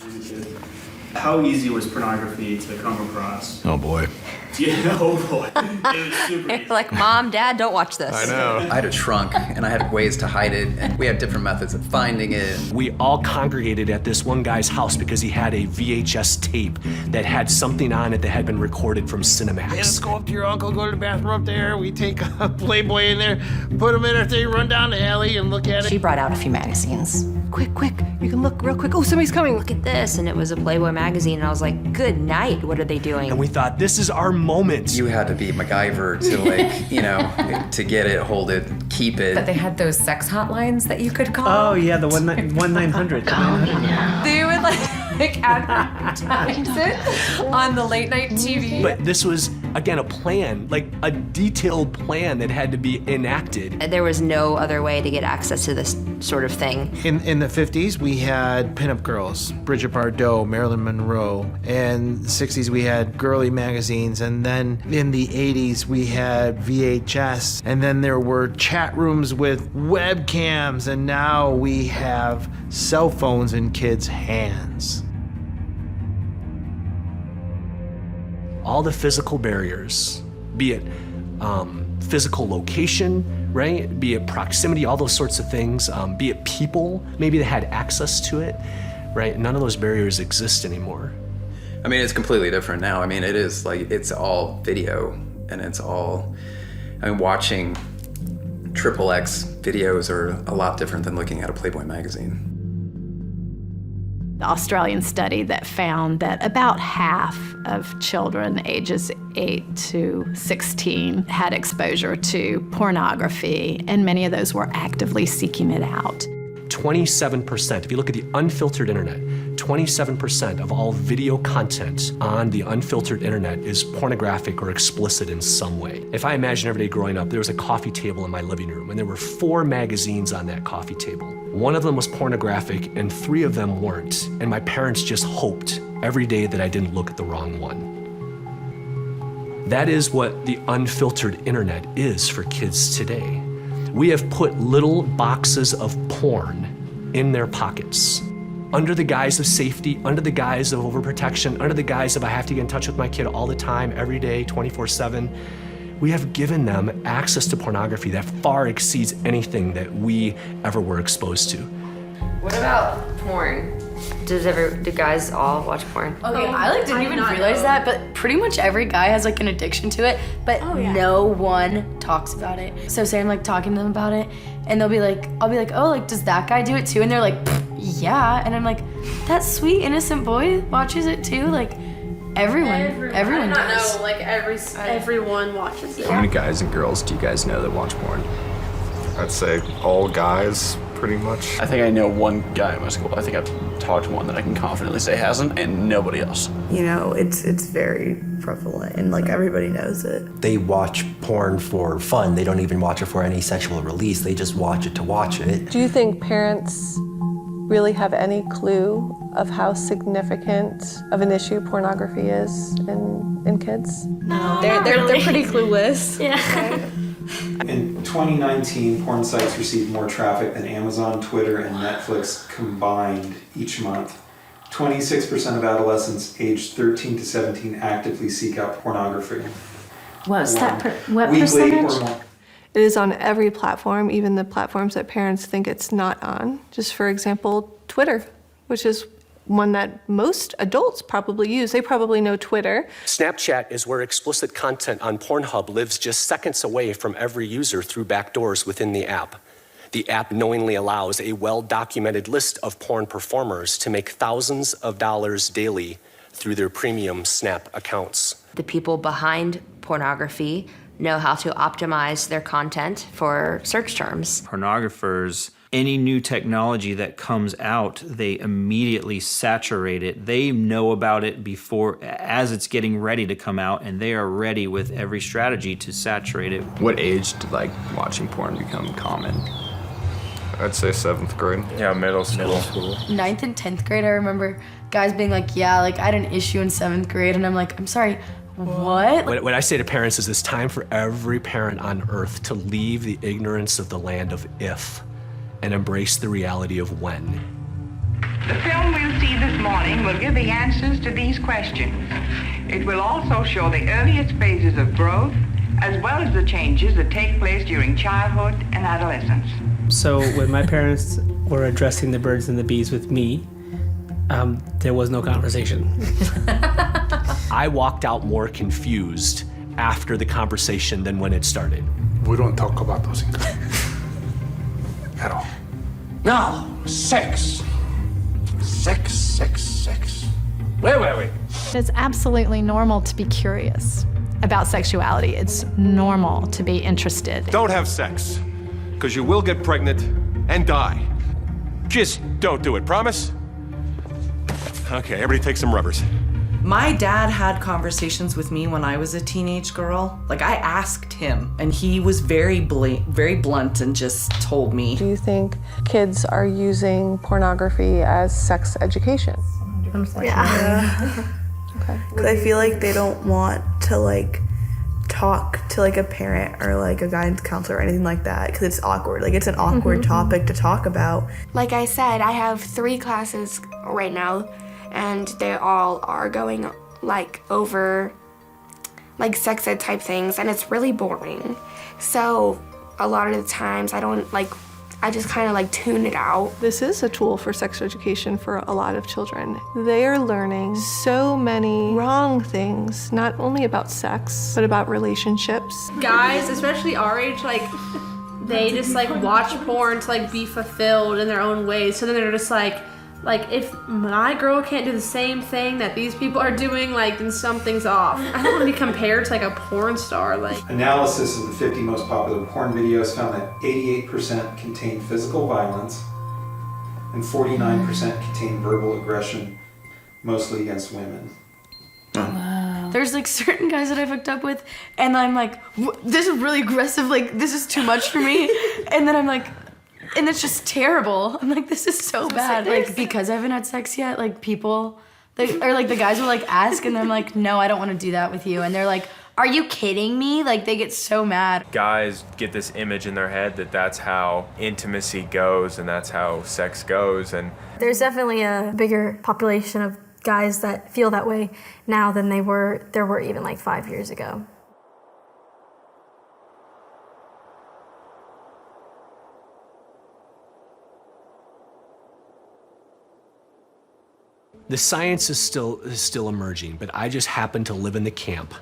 as a kid. How easy was pornography to come across? Oh boy. Yeah, oh boy. It was super easy. Like, Mom, Dad, don't watch this. I know. I had a trunk, and I had ways to hide it, and we had different methods of finding it. We all congregated at this one guy's house because he had a VHS tape that had something on it that had been recorded from Cinemax. Hey, let's go up to your uncle, go to the bathroom up there. We take a Playboy in there, put him in our thing, run down the alley and look at it. She brought out a few magazines. Quick, you can look real quick. Oh, somebody's coming, look at this. And it was a Playboy magazine, and I was like, good night, what are they doing? And we thought, this is our moment. You had to be MacGyver to, like, you know, to get it, hold it, keep it. But they had those sex hotlines that you could call. Oh yeah, the 1-900. They would like advertise it on the late night TV. But this was, again, a plan, like a detailed plan that had to be enacted. There was no other way to get access to this sort of thing. In the 50s, we had pinup girls, Bridget Bardot, Marilyn Monroe. And the 60s, we had girly magazines. And then in the 80s, we had VHS. And then there were chat rooms with webcams. And now we have cell phones in kids' hands. All the physical barriers, be it physical location, right? Be it proximity, all those sorts of things, be it people, maybe they had access to it, right? None of those barriers exist anymore. I mean, it's completely different now. I mean, it is like, it's all video, and it's all, I mean, watching XXX videos are a lot different than looking at a Playboy magazine. The Australian study that found that about half of children ages 8 to 16 had exposure to pornography, and many of those were actively seeking it out. 27%, if you look at the unfiltered internet, 27% of all video content on the unfiltered internet is pornographic or explicit in some way. If I imagine every day growing up, there was a coffee table in my living room, and there were 4 magazines on that coffee table. One of them was pornographic, and 3 of them weren't. And my parents just hoped every day that I didn't look at the wrong one. That is what the unfiltered internet is for kids today. We have put little boxes of porn in their pockets, under the guise of safety, under the guise of overprotection, under the guise of I have to get in touch with my kid all the time, every day, 24/7. We have given them access to pornography that far exceeds anything that we ever were exposed to. What about porn? Do guys all watch porn? Okay, I didn't even realize that, but pretty much every guy has like an addiction to it, but no one talks about it. So say I'm like talking to them about it, and I'll be like, oh, like does that guy do it too? And they're like, yeah, and I'm like, that sweet innocent boy watches it too, like everyone does. No, like everyone watches it. How many guys and girls do you guys know that watch porn? I'd say all guys, pretty much. I think I know one guy in my school. I think I've talked to one that I can confidently say hasn't, and nobody else. You know, it's very prevalent, and like everybody knows it. They watch porn for fun. They don't even watch it for any sexual release. They just watch it to watch it. Do you think parents really have any clue of how significant of an issue pornography is in kids? No, they're pretty clueless. Yeah. In 2019, porn sites received more traffic than Amazon, Twitter, and Netflix combined each month. 26% of adolescents aged 13 to 17 actively seek out pornography. What's that? What Weekly percentage? or more. It is on every platform, even the platforms that parents think it's not on. Just for example, Twitter, which is one that most adults probably use. They probably know Twitter. Snapchat is where explicit content on Pornhub lives just seconds away from every user through backdoors within the app. The app knowingly allows a well-documented list of porn performers to make thousands of dollars daily through their premium Snap accounts. The people behind pornography know how to optimize their content for search terms. Pornographers, any new technology that comes out, they immediately saturate it. They know about it before, as it's getting ready to come out, and they are ready with every strategy to saturate it. What age did watching porn become common? I'd say 7th grade. Yeah, middle school. 9th and 10th grade, I remember guys being like, yeah, like I had an issue in 7th grade, and I'm like, I'm sorry, what? What I say to parents is it's time for every parent on earth to leave the ignorance of the land of if and embrace the reality of when. The film we'll see this morning will give the answers to these questions. It will also show the earliest phases of growth, as well as the changes that take place during childhood and adolescence. So when my parents were addressing the birds and the bees with me, there was no conversation. I walked out more confused after the conversation than when it started. We don't talk about those things at all. Now, sex. Sex. Wait. It's absolutely normal to be curious about sexuality. It's normal to be interested. Don't have sex, because you will get pregnant and die. Just don't do it, promise? Okay, everybody take some rubbers. My dad had conversations with me when I was a teenage girl. Like, I asked him, and he was very blunt and just told me. Do you think kids are using pornography as sex education? Yeah. Okay. Because I feel like they don't want to like talk to like a parent or like a guidance counselor or anything like that because it's awkward. Like it's an awkward topic to talk about. Like I said, I have 3 classes right now, and they all are going like over like sex ed type things, and it's really boring. So a lot of the times I just kind of like tune it out. This is a tool for sex education for a lot of children. They are learning so many wrong things, not only about sex, but about relationships. Guys, especially our age, like they just like watch porn to like be fulfilled in their own ways. So then they're just like if my girl can't do the same thing that these people are doing, like then something's off. I don't want to be compared to like a porn star. Like Analysis of the 50 most popular porn videos found that 88% contain physical violence and 49% contain verbal aggression, mostly against women. There's like certain guys that I've hooked up with, and I'm like, this is really aggressive, like this is too much for me. And then I'm like, and it's just terrible. I'm like, this is so bad. Like, because I haven't had sex yet, like people, or like the guys will like ask, and I'm like, no, I don't want to do that with you. And they're like, are you kidding me? Like, they get so mad. Guys get this image in their head that that's how intimacy goes and that's how sex goes. And there's definitely a bigger population of guys that feel that way now than there were even like 5 years ago. The science is still emerging, but I just happen to live in the camp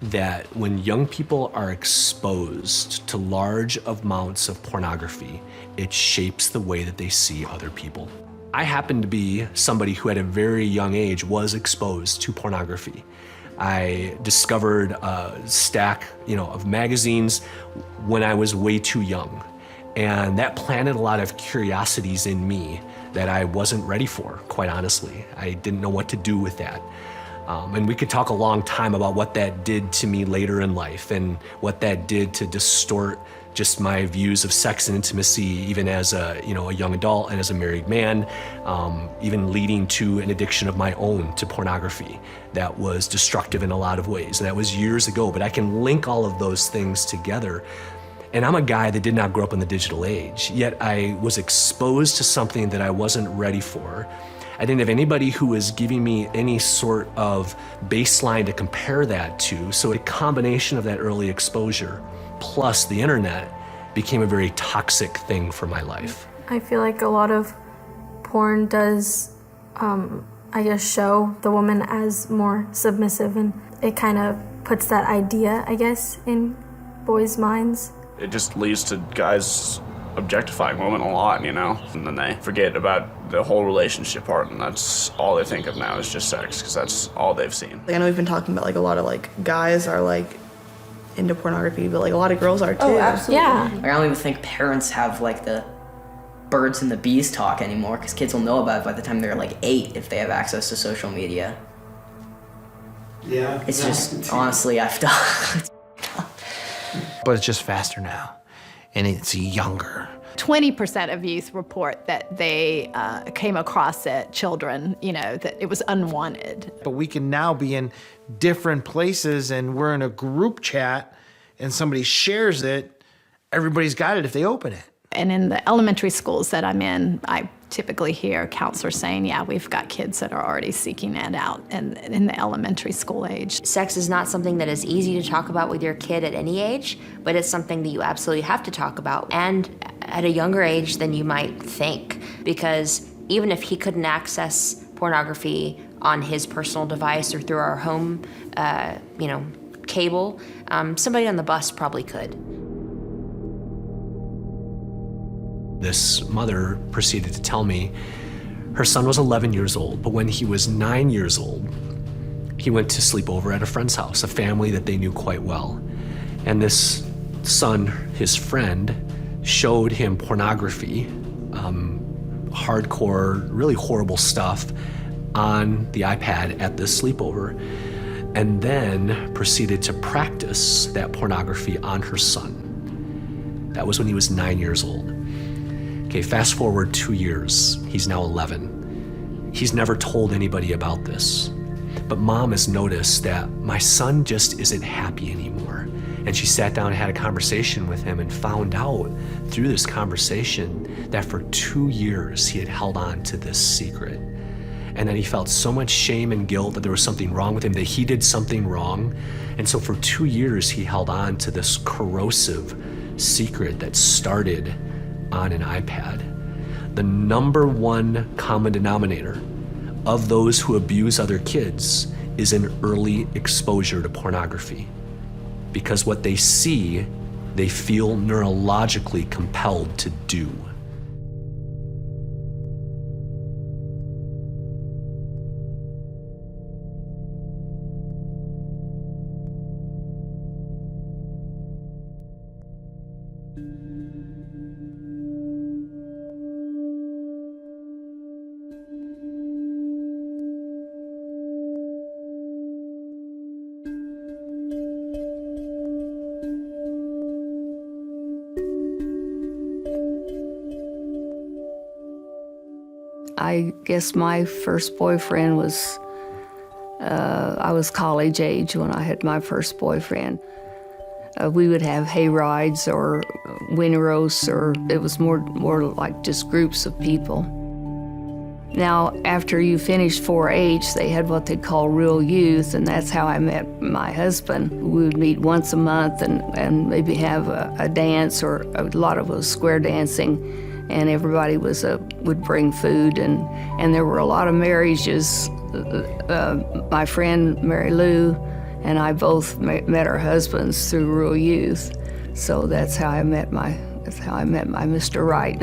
that when young people are exposed to large amounts of pornography, it shapes the way that they see other people. I happen to be somebody who at a very young age was exposed to pornography. I discovered a stack, of magazines when I was way too young. And that planted a lot of curiosities in me that I wasn't ready for, quite honestly. I didn't know what to do with that. And we could talk a long time about what that did to me later in life and what that did to distort just my views of sex and intimacy, even as a young adult and as a married man, even leading to an addiction of my own to pornography that was destructive in a lot of ways. And that was years ago, but I can link all of those things together. And I'm a guy that did not grow up in the digital age, yet I was exposed to something that I wasn't ready for. I didn't have anybody who was giving me any sort of baseline to compare that to, so a combination of that early exposure plus the internet became a very toxic thing for my life. I feel like a lot of porn does, show the woman as more submissive, and it kind of puts that idea, in boys' minds. It just leads to guys objectifying women a lot, and then they forget about the whole relationship part, and that's all they think of now is just sex, because that's all they've seen. I know we've been talking about a lot of guys are into pornography, but a lot of girls are too. Oh, absolutely. Yeah. I don't even think parents have the birds and the bees talk anymore, because kids will know about it by the time they're 8 if they have access to social media. Yeah. It's just honestly effed up. But it's just faster now, and it's younger. 20% of youth report that they came across it, children, that it was unwanted. But we can now be in different places, and we're in a group chat, and somebody shares it, everybody's got it if they open it. And in the elementary schools that I'm in, I typically hear counselors saying, yeah, we've got kids that are already seeking it out in the elementary school age. Sex is not something that is easy to talk about with your kid at any age, but it's something that you absolutely have to talk about, and at a younger age than you might think, because even if he couldn't access pornography on his personal device or through our home, cable, somebody on the bus probably could. This mother proceeded to tell me her son was 11 years old, but when he was 9 years old, he went to sleep over at a friend's house, a family that they knew quite well. And this son, his friend, showed him pornography, hardcore, really horrible stuff on the iPad at this sleepover, and then proceeded to practice that pornography on her son. That was when he was 9 years old. Okay, fast forward 2 years, he's now 11. He's never told anybody about this, but mom has noticed that my son just isn't happy anymore. And she sat down and had a conversation with him and found out through this conversation that for 2 years he had held on to this secret. And that he felt so much shame and guilt that there was something wrong with him, that he did something wrong. And so for 2 years he held on to this corrosive secret that started on an iPad. The number one common denominator of those who abuse other kids is an early exposure to pornography. Because what they see, they feel neurologically compelled to do. I guess my first boyfriend was, I was college age when I had my first boyfriend. We would have hay rides or winter roasts, or it was more like just groups of people. Now, after you finished 4-H, they had what they call Real Youth, and that's how I met my husband. We would meet once a month and maybe have a dance, or a lot of it was square dancing. And everybody would bring food, and there were a lot of marriages. My friend Mary Lou and I both met our husbands through Real Youth, so that's how I met my Mr. Right.